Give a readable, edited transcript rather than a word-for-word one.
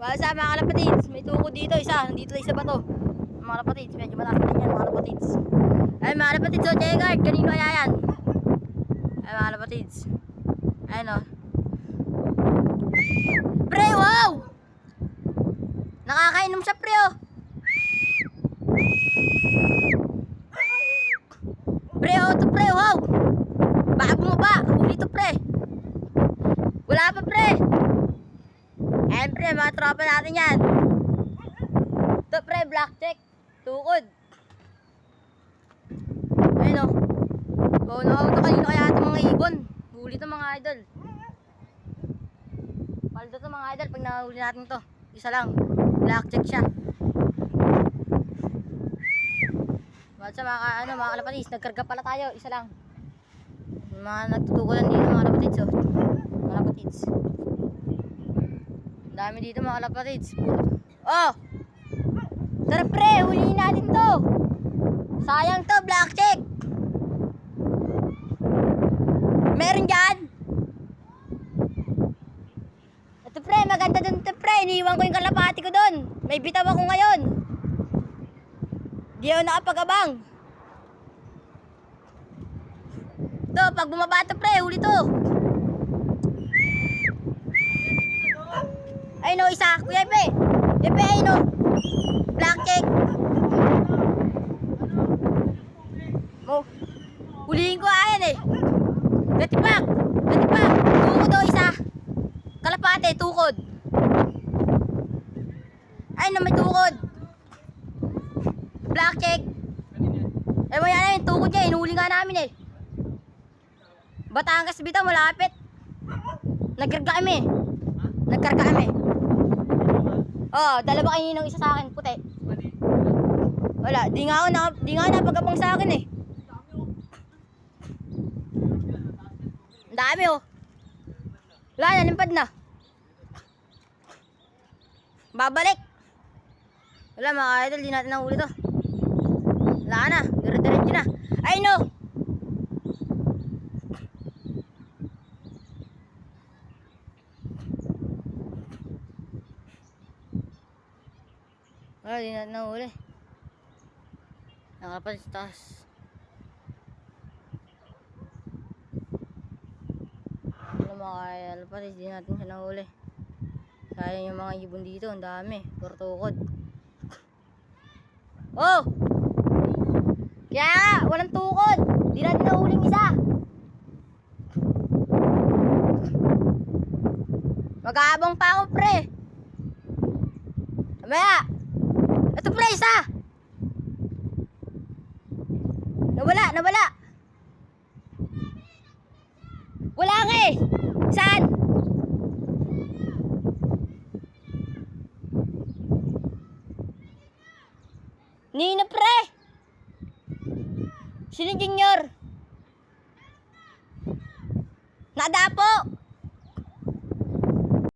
Para sa mga kalapatids, may tuko dito isa. Nandito isa ba to? Mga kalapatids, medyo mataas na yan mga kalapatids. Ay mga kalapatids, oh, check guard. Kanino kaya yan? Ay mga kalapatids. Ayun o. Pre, wow! Nakakainom siya pre oh. Pre, oh to pre, wow! Baka bumaba, huli to pre. Wala pa pre. Ayan pre, mga tropa natin yan. Ito pre, black check. Tukod. Ayun o. Oh, nakauto kanino kaya ito mga ibon. Huli to mga idol. Paldo to mga idol pag nahuli natin to. Isa lang. Black check siya. Bakit sa mga kalapatids, nagkarga pala tayo. Isa lang. Mga nagtutukulan dito mga kalapatids oh. Mga kalapatids. Dami dito mga kalapatids. Oh! Tara pre, huliin natin to. Sayang to, black check. Meron dyan? Ito pre, maganda dun ito pre. Iniwan ko yung kalapati ko dun. May bitaw ako ngayon. Di ako nakapag-abang. To, pag bumaba to pre, huli to. Ay no, isa. Kuya Epe. Epe, ay no. Black check. Mo. Huliin ko ayan eh. Gatipak. Gatipak. Tukod o isa. Kalapate, tukod. Ay no, may tukod. Black check. Eh mo yan yung tukod niya. Inuhuli nga namin eh. Batangas bitaw, malapit. Nagkarga kami. Nagkarga kami. Oh, dalawa kaninong isa sa akin, puti. Wala, di nga ako napagabang sa akin eh. Ang dami oh. Wala na, limpad na. Babalik. Wala mga idol, di natin nahuli to. Wala na, dire-diretso na. Ay no. Wala, di natin nahuli. Nakapal sa taas. Wala mga kalapatids, di natin siya nahuli. Sayang yung mga ibon dito, ang dami. Puro tukod. Oh! Kaya nga, walang tukod. Di natin nahuling isa. Mag-aabang pa ako pre. Mamaya. Ito pre, isa. Nawala, nawala. Wala nga eh. Saan? Nino pre. Sino Junior? Nadapo.